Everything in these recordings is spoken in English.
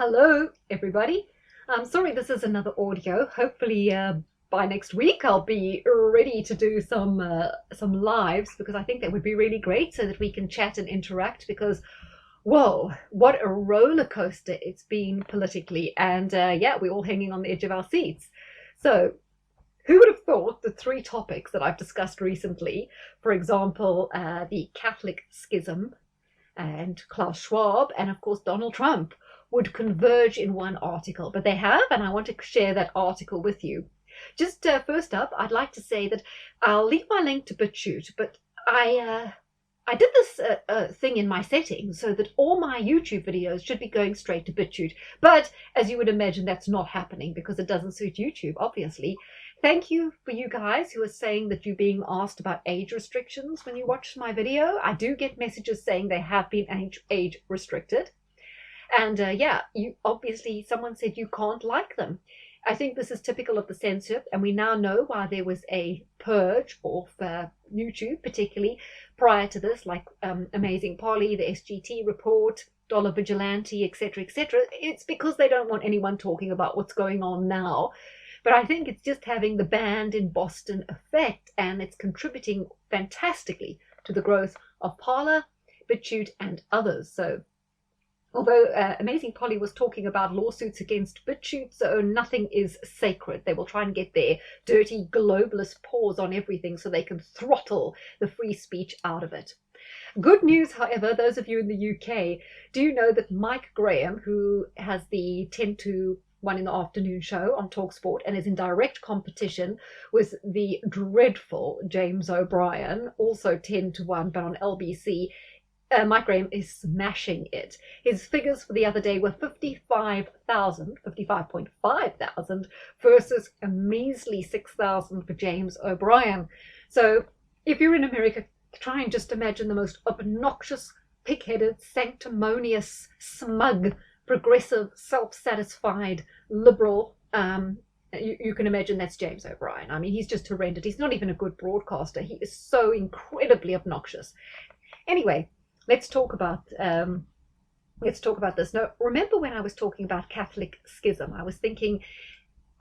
Hello, everybody. I'm sorry this is another audio. Hopefully, by next week I'll be ready to do some lives because I think that would be really great so that we can chat and interact. Because, whoa, what a roller coaster it's been politically, and yeah, we're all hanging on the edge of our seats. So, who would have thought the three topics that I've discussed recently, for example, the Catholic Schism, and Klaus Schwab, and of course Donald Trump, would converge in one article, but they have, and I want to share that article with you. Just first up, I'd like to say that I'll leave my link to BitChute, but I did this thing in my settings so that all my YouTube videos should be going straight to BitChute. But as you would imagine, that's not happening because it doesn't suit YouTube, obviously. Thank you for you guys who are saying that you're being asked about age restrictions when you watch my video. I do get messages saying they have been age restricted. And yeah, you obviously, someone said you can't like them. I think this is typical of the censorship, and we now know why there was a purge of YouTube, particularly prior to this, like Amazing Polly, the SGT report, Dollar Vigilante, etc., etc. It's because they don't want anyone talking about what's going on now. But I think it's just having the banned in Boston effect, and it's contributing fantastically to the growth of Parler, BitChute, and others. So although Amazing Polly was talking about lawsuits against BitChute, so nothing is sacred. They will try and get their dirty globalist paws on everything so they can throttle the free speech out of it. Good news, however, those of you in the UK, do you know that Mike Graham, who has the 10 to 1 in the afternoon show on TalkSport and is in direct competition with the dreadful James O'Brien, also 10 to 1, but on LBC, Mike Graham is smashing it. His figures for the other day were 55.5 thousand versus a measly 6,000 for James O'Brien. So if you're in America, try and just imagine the most obnoxious, pig-headed, sanctimonious, smug, progressive, self-satisfied, liberal. You can imagine that's James O'Brien. I mean, he's just horrendous. He's not even a good broadcaster. He is so incredibly obnoxious. Anyway, let's talk about this. Now, remember when I was talking about Catholic Schism, I was thinking,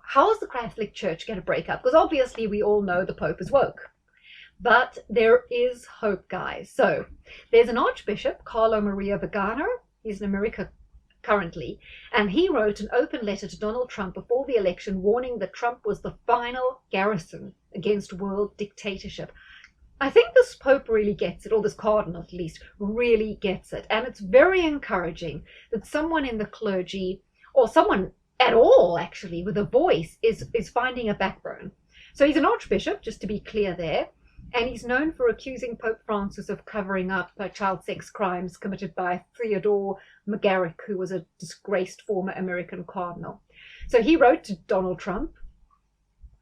how is the Catholic Church going to break up? Because obviously we all know the Pope is woke. But there is hope, guys. So there's an Archbishop, Carlo Maria Vigano. He's in America currently, and he wrote an open letter to Donald Trump before the election warning that Trump was the final garrison against world dictatorship. I think this Pope really gets it, or this Cardinal at least, really gets it. And it's very encouraging that someone in the clergy, or someone at all actually, with a voice, is finding a backbone. So he's an Archbishop, just to be clear there, and he's known for accusing Pope Francis of covering up child sex crimes committed by Theodore McGarrick, who was a disgraced former American cardinal. So he wrote to Donald Trump,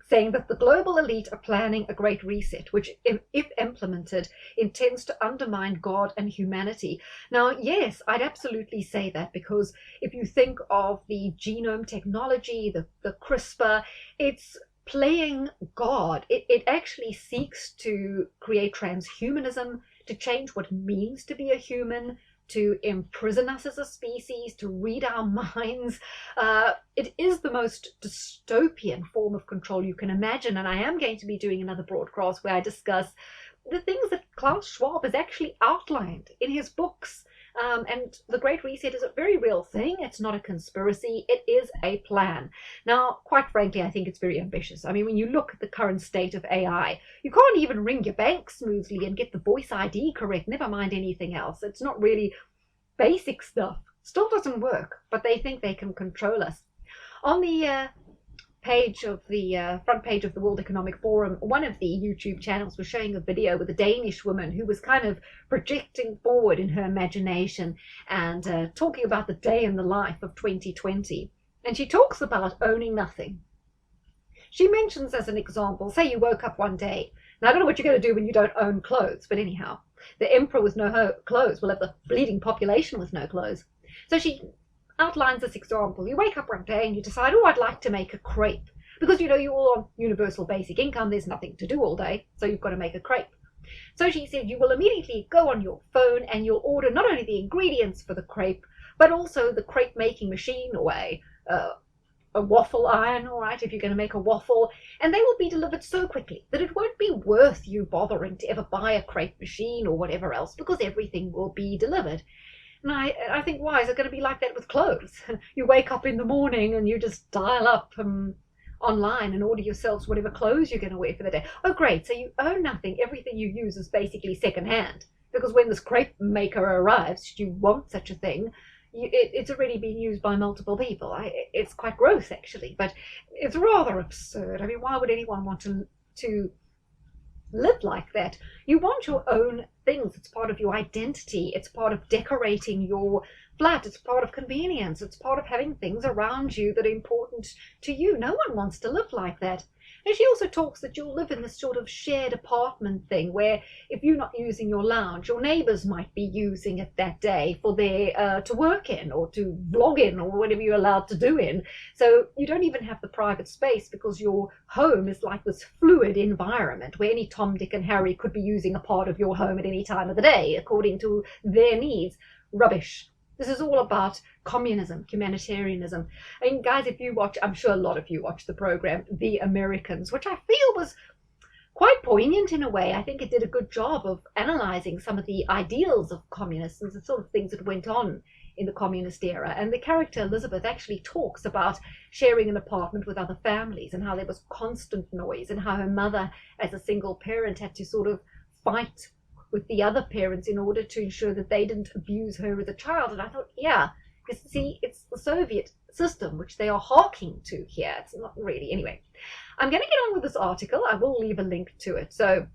saying that the global elite are planning a great reset, which, if implemented, intends to undermine God and humanity. Now, yes, I'd absolutely say that, because if you think of the genome technology, the CRISPR, it's playing God. It actually seeks to create transhumanism, to change what it means to be a human, to imprison us as a species, to read our minds. It is the most dystopian form of control you can imagine, and I am going to be doing another broadcast where I discuss the things that Klaus Schwab has actually outlined in his books. And the Great Reset is a very real thing. It's not a conspiracy. It is a plan. Now, quite frankly, I think it's very ambitious. I mean, when you look at the current state of AI, you can't even ring your bank smoothly and get the voice ID correct, never mind anything else. It's not really basic stuff. Still doesn't work, but they think they can control us. On the front page of the World Economic Forum, one of the YouTube channels was showing a video with a Danish woman who was kind of projecting forward in her imagination and talking about the day in the life of 2020. And she talks about owning nothing. She mentions as an example, say you woke up one day. Now, I don't know what you're going to do when you don't own clothes, but anyhow, the emperor with no clothes will have the bleeding population with no clothes. So she outlines this example. You wake up one day and you decide, oh, I'd like to make a crepe. Because, you know, you're all on universal basic income, there's nothing to do all day, so you've got to make a crepe. So she said you will immediately go on your phone and you'll order not only the ingredients for the crepe, but also the crepe making machine, or a waffle iron, all right, if you're going to make a waffle, and they will be delivered so quickly that it won't be worth you bothering to ever buy a crepe machine or whatever else, because everything will be delivered. And I think, why is it going to be like that with clothes? You wake up in the morning and you just dial up online and order yourselves whatever clothes you're going to wear for the day. Oh, great. So you own nothing. Everything you use is basically secondhand. Because when this crepe maker arrives, should you want such a thing, it's already been used by multiple people. It's quite gross, actually, but it's rather absurd. I mean, why would anyone want to live like that? You want your own things. It's part of your identity. It's part of decorating your flat. It's part of convenience. It's part of having things around you that are important to you. No one wants to live like that. And she also talks that you'll live in this sort of shared apartment thing where if you're not using your lounge, your neighbours might be using it that day for their to work in or to vlog in or whatever you're allowed to do in. So you don't even have the private space because your home is like this fluid environment where any Tom, Dick and Harry could be using a part of your home at any time of the day according to their needs. Rubbish. This is all about communism, humanitarianism. I mean, guys, if you watch, I'm sure a lot of you watch the program, The Americans, which I feel was quite poignant in a way. I think it did a good job of analysing some of the ideals of communists and the sort of things that went on in the communist era. And the character Elizabeth actually talks about sharing an apartment with other families and how there was constant noise and how her mother, as a single parent, had to sort of fight with the other parents in order to ensure that they didn't abuse her as a child. And I thought, yeah, because see, it's the Soviet system which they are harking to here. It's not really. Anyway, I'm going to get on with this article. I will leave a link to it. So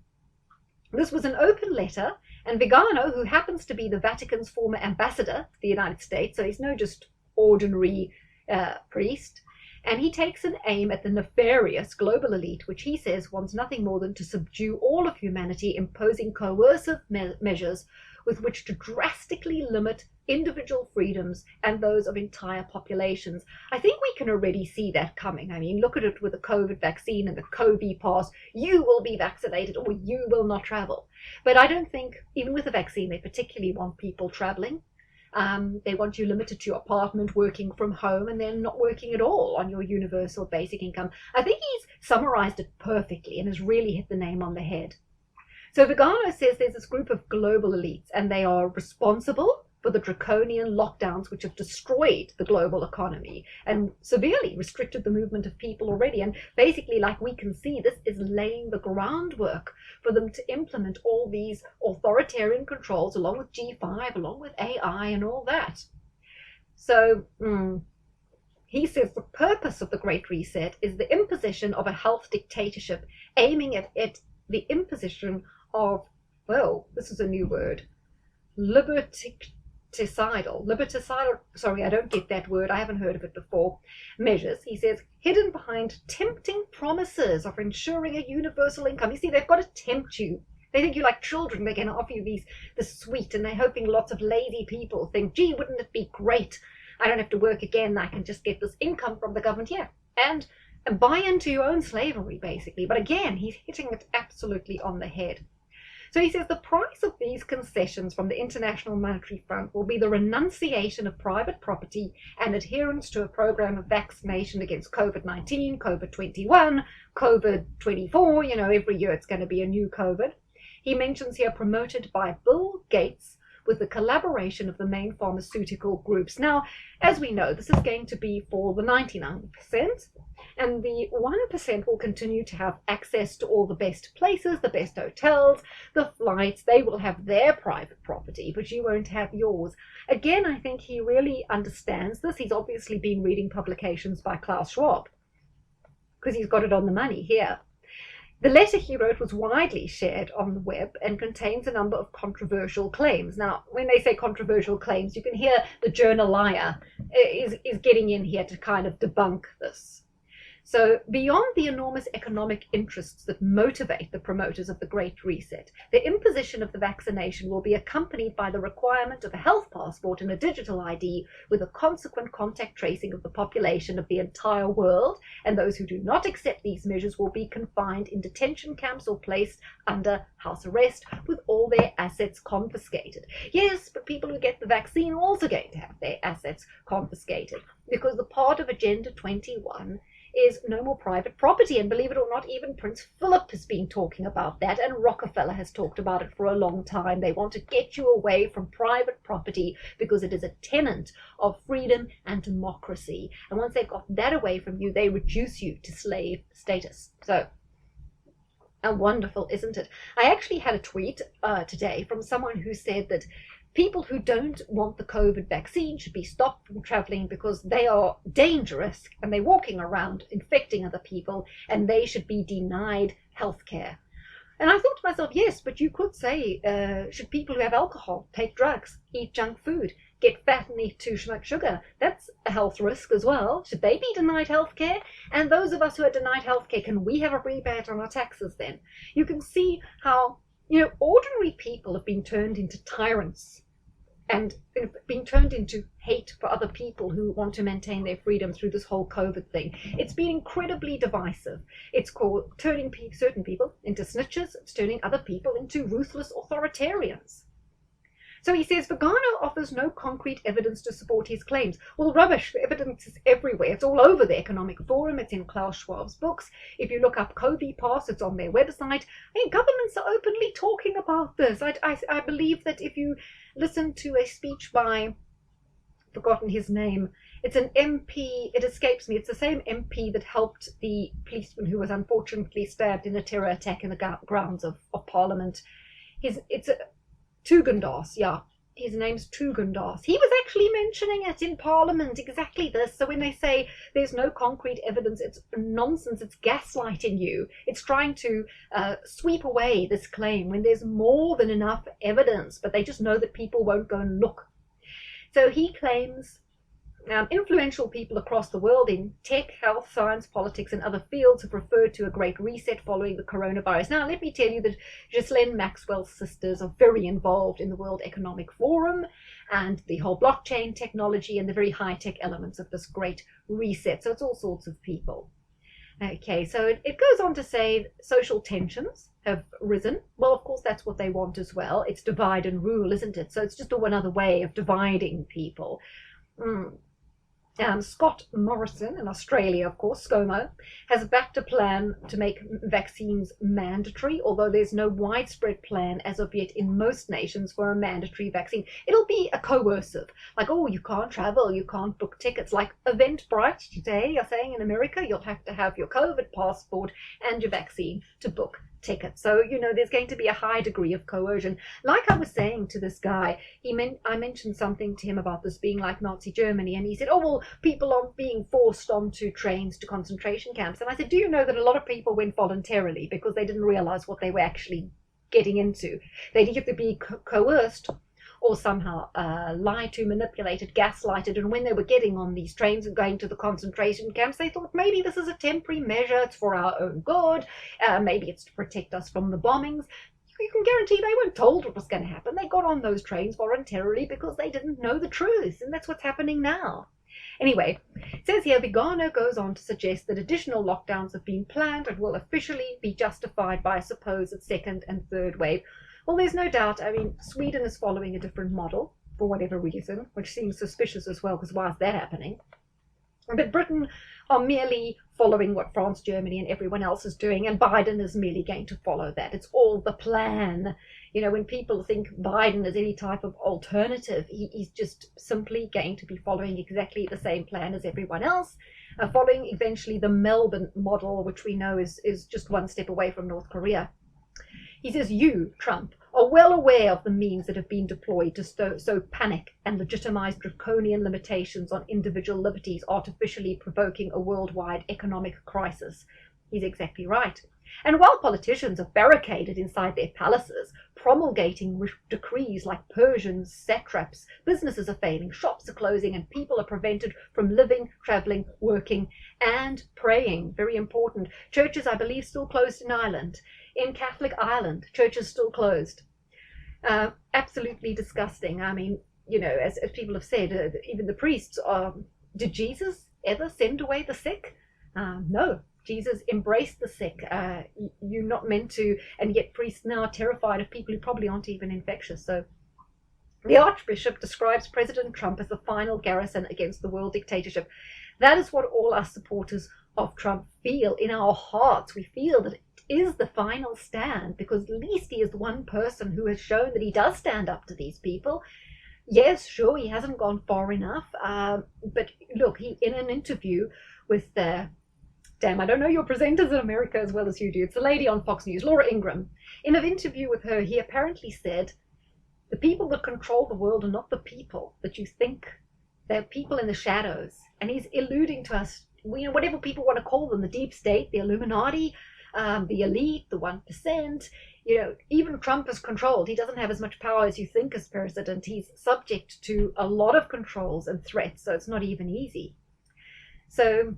this was an open letter, and Vigano, who happens to be the Vatican's former ambassador to the United States, so he's no just ordinary priest, and he takes an aim at the nefarious global elite, which he says wants nothing more than to subdue all of humanity, imposing coercive measures with which to drastically limit individual freedoms and those of entire populations. I think we can already see that coming. I mean, look at it with the COVID vaccine and the COVID pass. You will be vaccinated or you will not travel. But I don't think, even with the vaccine, they particularly want people traveling. They want you limited to your apartment, working from home, and then not working at all on your universal basic income. I think he's summarized it perfectly and has really hit the nail on the head. So Vigano says there's this group of global elites, and they are responsible for the draconian lockdowns which have destroyed the global economy and severely restricted the movement of people already. And basically, like we can see, this is laying the groundwork for them to implement all these authoritarian controls along with G5, along with AI and all that. So he says the purpose of the Great Reset is the imposition of a health dictatorship, aiming at the imposition of, well, this is a new word, liberticidal, sorry, I don't get that word, I haven't heard of it before, measures, he says, hidden behind tempting promises of ensuring a universal income. You see, they've got to tempt you. They think you're like children. They're going to offer you this sweet, and they're hoping lots of lazy people think, gee, wouldn't it be great? I don't have to work again. I can just get this income from the government here. And buy into your own slavery, basically. But again, he's hitting it absolutely on the head. So he says the price of these concessions from the International Monetary Fund will be the renunciation of private property and adherence to a program of vaccination against COVID-19, COVID-21, COVID-24. You know, every year it's going to be a new COVID. He mentions here promoted by Bill Gates with the collaboration of the main pharmaceutical groups. Now, as we know, this is going to be for the 99%, and the 1% will continue to have access to all the best places, the best hotels, the flights. They will have their private property, but you won't have yours. Again, I think he really understands this. He's obviously been reading publications by Klaus Schwab, because he's got it on the money here. The letter he wrote was widely shared on the web and contains a number of controversial claims. Now, when they say controversial claims, you can hear the journalier is getting in here to kind of debunk this. So beyond the enormous economic interests that motivate the promoters of the Great Reset, the imposition of the vaccination will be accompanied by the requirement of a health passport and a digital ID, with a consequent contact tracing of the population of the entire world, and those who do not accept these measures will be confined in detention camps or placed under house arrest with all their assets confiscated. Yes, but people who get the vaccine are also going to have their assets confiscated, because the part of Agenda 21 is no more private property. And believe it or not, even Prince Philip has been talking about that, and Rockefeller has talked about it for a long time. They want to get you away from private property because it is a tenet of freedom and democracy. And once they've got that away from you, they reduce you to slave status. So, wonderful, isn't it? I actually had a tweet today from someone who said that people who don't want the COVID vaccine should be stopped from traveling because they are dangerous and they're walking around infecting other people, and they should be denied health care. And I thought to myself, yes, but you could say, should people who have alcohol take drugs, eat junk food, get fat and eat too much sugar? That's a health risk as well. Should they be denied health care? And those of us who are denied health care, can we have a rebate on our taxes then? You can see how, ordinary people have been turned into tyrants and being turned into hate for other people who want to maintain their freedom through this whole COVID thing. It's been incredibly divisive. It's called turning certain people into snitches. It's turning other people into ruthless authoritarians. So he says Vigano offers no concrete evidence to support his claims. Well, rubbish. The evidence is everywhere. It's all over the Economic Forum. It's in Klaus Schwab's books. If you look up COVID Pass, it's on their website. Governments are openly talking about this. I believe that if you listen to a speech by, I've forgotten his name, it's an MP, it escapes me, it's the same MP that helped the policeman who was unfortunately stabbed in a terror attack in the grounds of Parliament. It's Tugendas, yeah. His name's Tugendas. He was actually mentioning it in Parliament, exactly this. So when they say there's no concrete evidence, it's nonsense. It's gaslighting you. It's trying to sweep away this claim when there's more than enough evidence, but they just know that people won't go and look. So he claims influential people across the world in tech, health, science, politics, and other fields have referred to a great reset following the coronavirus. Now, let me tell you that Ghislaine Maxwell's sisters are very involved in the World Economic Forum and the whole blockchain technology and the very high-tech elements of this great reset. So it's all sorts of people. Okay, so it goes on to say social tensions have risen. Well, of course, that's what they want as well. It's divide and rule, isn't it? So it's just another way of dividing people. Scott Morrison in Australia, of course, ScoMo, has backed a plan to make vaccines mandatory, although there's no widespread plan as of yet in most nations for a mandatory vaccine. It'll be a coercive, like, oh, you can't travel, you can't book tickets, like Eventbrite today are saying in America, you'll have to have your COVID passport and your vaccine to book tickets. So, there's going to be a high degree of coercion. Like I was saying to this guy, I mentioned something to him about this being like Nazi Germany, and he said, oh, well, people are being forced onto trains to concentration camps. And I said, do you know that a lot of people went voluntarily because they didn't realize what they were actually getting into? They'd either be coerced or somehow lied to, manipulated, gaslighted. And when they were getting on these trains and going to the concentration camps, they thought maybe this is a temporary measure, it's for our own good, maybe it's to protect us from the bombings. You can guarantee they weren't told what was going to happen. They got on those trains voluntarily because they didn't know the truth, and that's what's happening now. Anyway, it says here, Vigano goes on to suggest that additional lockdowns have been planned and will officially be justified by a supposed second and third wave. Well, there's no doubt. Sweden is following a different model for whatever reason, which seems suspicious as well, because why is that happening? But Britain are merely following what France, Germany, and everyone else is doing, and Biden is merely going to follow that. It's all the plan. When people think Biden is any type of alternative, he's just simply going to be following exactly the same plan as everyone else, following eventually the Melbourne model, which we know is just one step away from North Korea. He says, you, Trump, are well aware of the means that have been deployed to sow panic and legitimize draconian limitations on individual liberties, artificially provoking a worldwide economic crisis. He's exactly right. And while politicians are barricaded inside their palaces, promulgating decrees like Persian satraps, businesses are failing, shops are closing, and people are prevented from living, travelling, working, and praying. Very important. Churches, I believe, still closed in Ireland. In Catholic Ireland, churches still closed. Absolutely disgusting. I mean, you know, as people have said, even the priests, did Jesus ever send away the sick? No. Jesus embraced the sick. You're not meant to, and yet priests now are terrified of people who probably aren't even infectious. So the Archbishop describes President Trump as the final garrison against the world dictatorship. That is what all us supporters of Trump feel in our hearts. We feel that it is the final stand, because at least he is the one person who has shown that he does stand up to these people. Yes, sure, he hasn't gone far enough. But look, he in an interview with damn, I don't know your presenters in America as well as you do. It's a lady on Fox News, Laura Ingraham. In an interview with her, he apparently said, the people that control the world are not the people that you think. They're people in the shadows. And he's alluding to us, you know, whatever people want to call them, the deep state, the Illuminati, the elite, the 1%. You know, even Trump is controlled. He doesn't have as much power as you think as president. He's subject to a lot of controls and threats, so it's not even easy. So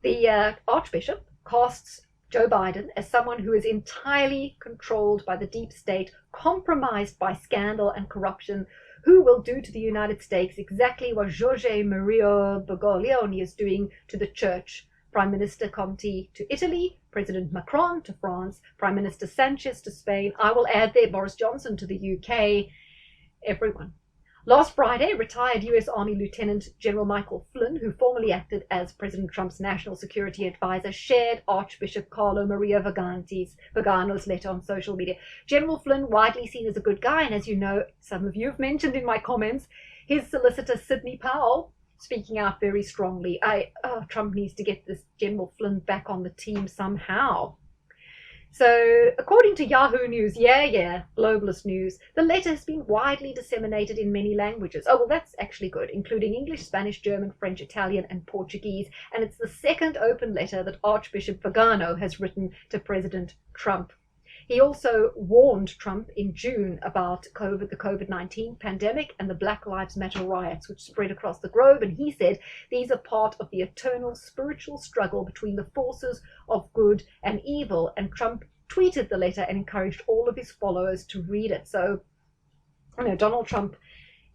the Archbishop casts Joe Biden as someone who is entirely controlled by the deep state, compromised by scandal and corruption, who will do to the United States exactly what Jorge Maria Bergoglio is doing to the church. Prime Minister Conte to Italy, President Macron to France, Prime Minister Sanchez to Spain. I will add there Boris Johnson to the UK. Everyone. Last Friday, retired US Army Lieutenant General Michael Flynn, who formerly acted as President Trump's national security advisor, shared Archbishop Carlo Maria Vigano's letter on social media. General Flynn, widely seen as a good guy, and as you know, some of you have mentioned in my comments, his solicitor Sidney Powell, speaking out very strongly. Trump needs to get this General Flynn back on the team somehow. So, according to Yahoo News, globalist news, the letter has been widely disseminated in many languages. Oh, well, that's actually good, including English, Spanish, German, French, Italian, and Portuguese. And it's the second open letter that Archbishop Vigano has written to President Trump. He also warned Trump in June about the COVID-19 pandemic and the Black Lives Matter riots, which spread across the globe. And he said these are part of the eternal spiritual struggle between the forces of good and evil. And Trump tweeted the letter and encouraged all of his followers to read it. So, you know, Donald Trump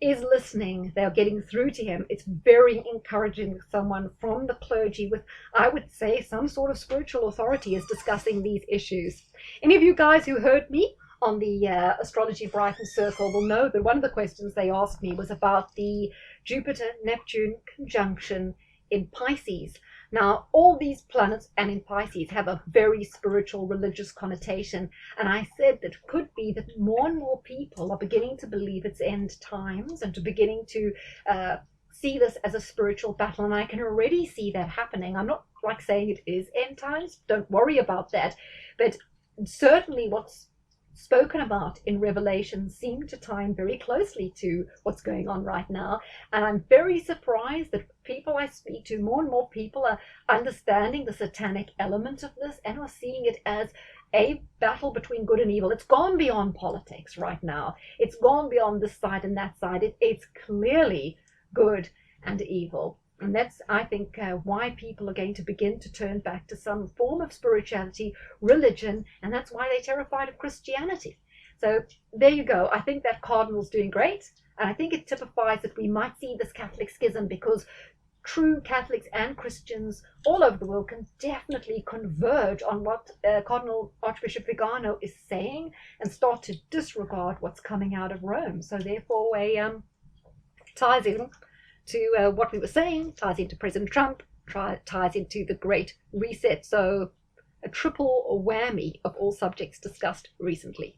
is listening. They're getting through to him. It's very encouraging that someone from the clergy with, I would say, some sort of spiritual authority is discussing these issues. Any of you guys who heard me on the Astrology Brighton Circle will know that one of the questions they asked me was about the Jupiter-Neptune conjunction in Pisces. Now, all these planets and in Pisces have a very spiritual, religious connotation. And I said that it could be that more and more people are beginning to believe it's end times and to beginning to see this as a spiritual battle. And I can already see that happening. I'm not like saying it is end times. Don't worry about that. But certainly what's spoken about in Revelation seem to tie in very closely to what's going on right now. And I'm very surprised that people I speak to, more and more people are understanding the satanic element of this and are seeing it as a battle between good and evil. It's gone beyond politics right now. It's gone beyond this side and that side. It's clearly good and evil. And that's, I think, why people are going to begin to turn back to some form of spirituality, religion, and that's why they're terrified of Christianity. So there you go. I think that cardinal's doing great, and I think it typifies that we might see this Catholic schism, because true Catholics and Christians all over the world can definitely converge on what Cardinal Archbishop Vigano is saying and start to disregard what's coming out of Rome. So therefore, ties in to what we were saying, ties into President Trump, ties into the Great Reset. So a triple whammy of all subjects discussed recently.